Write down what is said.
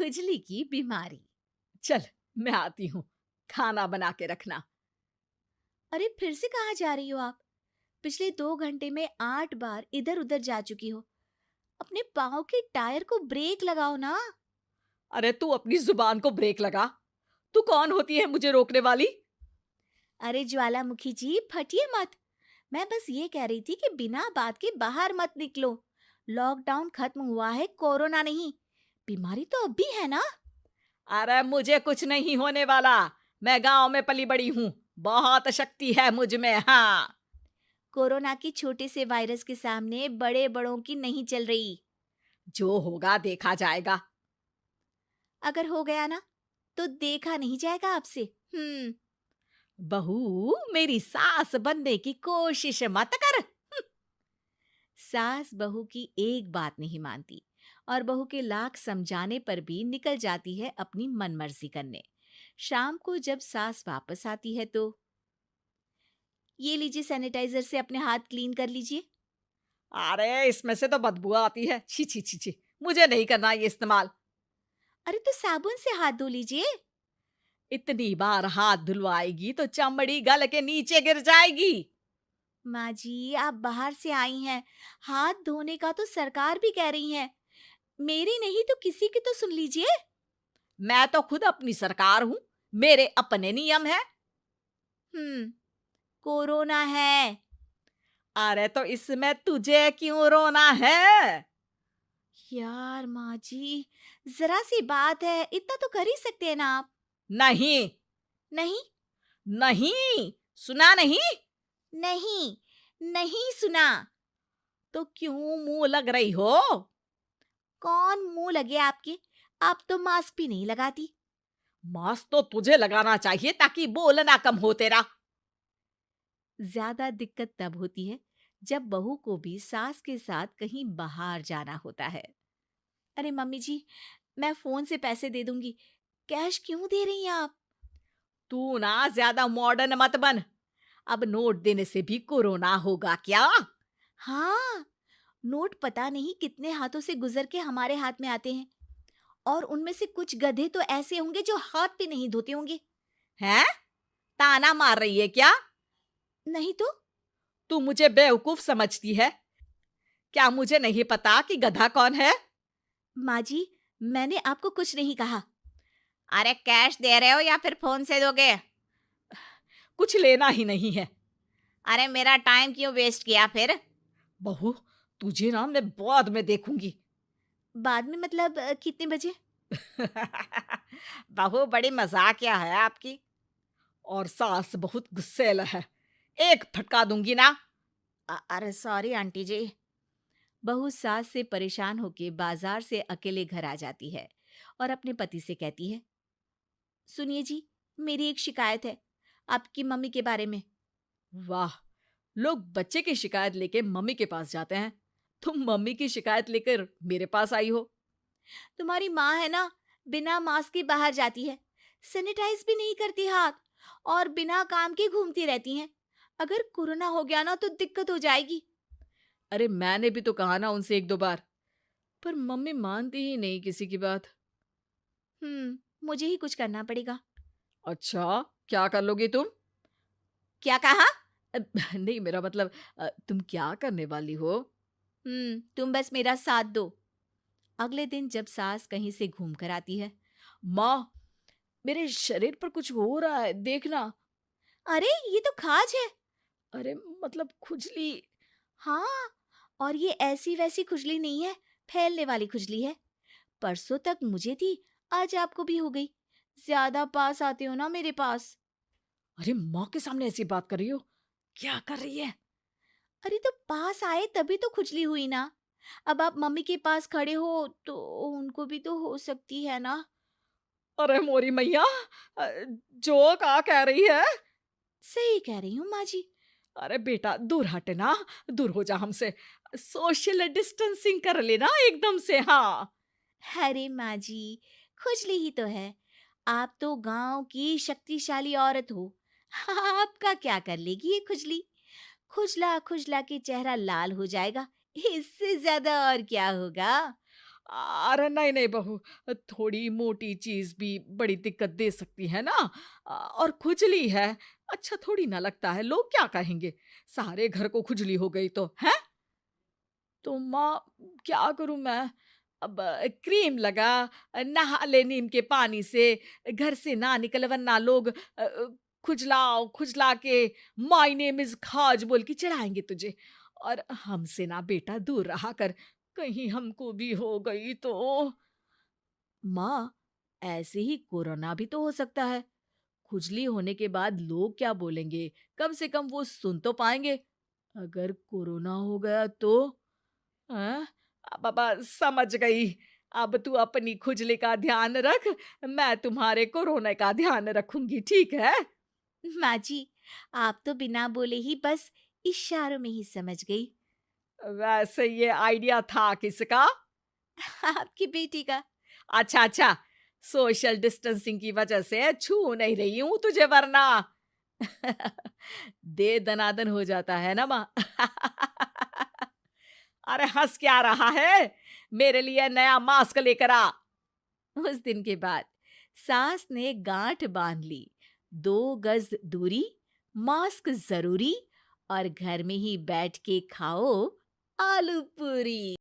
खुजली की बीमारी। चल, मैं आती हूँ, खाना बना के रखना। अरे फिर से कहाँ जा रही हो आप? पिछले 2 घंटे में 8 बार इधर उधर जा चुकी हो। अपने पाँव के टायर को ब्रेक लगाओ ना। अरे तू अपनी जुबान को ब्रेक लगा। तू कौन होती है मुझे रोकने वाली? अरे ज्वालामुखी जी, फटिए मत। मैं बस ये कह रही थी कि बिना बात के बाहर मत निकलो। लॉकडाउन खत्म हुआ है, कोरोना नहीं। बीमारी तो अब भी है ना। अरे मुझे कुछ नहीं होने वाला। मैं गांव में पली बड़ी हूँ। बहुत शक्ति है मुझ में। हाँ। कोरोना की छोटे से वायरस के सामने बड़े बड़ों की नहीं चल रही। जो होगा देखा जाएगा। अगर हो गया ना, तो देखा नहीं जाएगा आपसे। बहू, मेरी सास बनने की कोशिश मत कर। सास बहू की एक बात नहीं मानती और बहू के लाख समझाने पर भी निकल जाती है अपनी मनमर्जी करने। शाम को जब सास वापस आती है तो ये लीजिए, सैनिटाइजर से अपने हाथ क्लीन कर लीजिए। अरे इसमें से तो बदबू आती है। छी छी छी छी। मुझे नहीं करना ये इस्तेमाल। अरे तो साबुन से हाथ धो लीजिए। इतनी बार हाथ धुलवाएगी तो चमड़ी गल के नीचे गिर जाएगी। माँ जी, आप बाहर से आई हैं, हाथ धोने का तो सरकार भी कह रही है। मेरी नहीं तो किसी की तो सुन लीजिए। मैं तो खुद अपनी सरकार हूँ। मेरे अपने नियम है। हम्म कोरोना है। अरे तो इसमें तुझे क्यों रोना है? यार माँ जी, जरा सी बात है, इतना तो कर ही सकते हैं ना आप। नहीं। नहीं। नहीं। सुना नहीं? नहीं। नहीं सुना। तो क्यों मुंह लग रही हो? कौन मुंह लगे आपके? आप तो मास्क भी नहीं लगाती। मास्क तो तुझे लगाना चाहिए ताकि बोलना कम हो तेरा। ज्यादा दिक्कत तब होती है जब बहू को भी सास के साथ कहीं बाहर जाना होता है। अरे मम्मी जी, मैं फोन से पैसे दे दूंगी। कैश क्यों दे रही हैं आप? तू ना ज्यादा मॉडर्न मत बन। अब नोट देने से भी कोरोना होगा क्या? हाँ, नोट पता नहीं कितने हाथों से गुजर के हमारे हाथ में आते हैं, और उनमें से कुछ गधे तो ऐसे होंगे जो हाथ भी नहीं धोते होंगे। हैं? ताना मार रही है क्या? नहीं तो। तू मुझे बेवकूफ समझती है? क्या मुझे नहीं पता कि गधा कौन है? माँ जी, मैंने आपको कुछ नहीं कहा। अरे कैश दे रहे हो या फिर फोन से दोगे? कुछ लेना ही नहीं है। अरे मेरा टाइम क्यों वेस्ट किया फिर? बहू, तुझे ना मैं बाद में देखूंगी। बाद में मतलब कितने बजे? बहू बड़ी मजाकिया है आपकी। और सास बहुत गुस्सैल है। एक फटका दूंगी ना। अरे सॉरी आंटी जी। बहू सास से परेशान होके बाजार से अकेले घर आ जाती है और अपने पति से कहती है, सुनिए जी, मेरी एक शिकायत है आपकी मम्मी के बारे में। वाह, लोग बच्चे की शिकायत लेके मम्मी के पास जाते हैं। तुम मम्मी की शिकायत लेकर मेरे पास आई हो। तुम्हारी माँ है ना, बिना मास्क के बाहर जाती है, सैनिटाइज भी नहीं करती हाथ, और बिना काम के घूमती रहती हैं। अगर कोरोना हो गया ना तो दिक्कत हो जाएगी। अरे मैंने भी तो कहा ना उनसे एक दो बार, पर मम्मी मानती ही नहीं किसी की बात। मुझे ही कुछ करना पड़ेगा। अच्छा, क्या कर लोगी तुम? क्या कहा? नहीं, मेरा मतलब तुम क्या करने वाली हो? तुम बस मेरा साथ दो। अगले दिन जब सास कहीं से घूम कर आती है। माँ, मेरे शरीर पर कुछ हो रहा है, देखना। अरे ये तो खाज है। अरे मतलब खुजली। हाँ, और ये ऐसी वैसी खुजली नहीं है, फैलने वाली खुजली है। परसों तक मुझे थी, आज आपको भी हो गई। ज्यादा पास आते हो ना मेरे पास। अरे माँ के सामने ऐसी बात कर रही हो? क्या कर रही है? अरे तो पास आए तभी तो खुजली हुई ना। अब आप मम्मी के पास खड़े हो तो उनको भी तो हो सकती है ना। अरे मोरी मैया, अ, जो का कह रही है? सही कह रही हूँ माँ जी। अरे बेटा दूर हट ना। दूर हो जा हमसे। सोशल डिस्टेंसिंग कर लेना एकदम से। हाँ। अरे माँ जी, खुजली ही तो है। आप तो गांव की शक्तिशाली औरत हो। आपका क्या कर लेगी ये खुजली? खुजला खुजला के चेहरा लाल हो जाएगा, इससे ज्यादा और क्या होगा? अरे नहीं नहीं बहू, थोड़ी मोटी चीज भी बड़ी दिक्कत दे सकती है ना। और खुजली है, अच्छा थोड़ी ना लगता है, लोग क्या कहेंगे, सारे घर को खुजली हो गई तो है। तो माँ, क्या करूं मैं? अब क्रीम लगा, नहा ले नीम के पानी से, घर से ना निकल वरना लोग खुजलाओ खुजला के माय नेम इज खाज बोल के चढ़ाएंगे तुझे। और हमसे ना बेटा दूर रहा कर, कहीं हमको भी हो गई तो। माँ, ऐसे ही कोरोना भी तो हो सकता है। खुजली होने के बाद लोग क्या बोलेंगे, कम से कम वो सुन तो पाएंगे। अगर कोरोना हो गया तो? हाँ, बाबा समझ गई। अब तू अपनी खुजली का ध्यान रख, मैं तुम्हारे कोरोना का ध्यान रखूंगी, ठीक है। माँ जी, आप तो बिना बोले ही बस इशारों में ही समझ गई। वैसे ये आइडिया था किसका? आपकी बेटी का। अच्छा अच्छा, सोशल डिस्टेंसिंग की वजह से छू नहीं रही हूं तुझे वरना। दे दनादन हो जाता है ना माँ। अरे हंस क्या रहा है, मेरे लिए नया मास्क लेकर आ। उस दिन के बाद सास ने गांठ बांध ली। 2 गज दूरी, मास्क जरूरी, और घर में ही बैठ के खाओ आलू पूरी।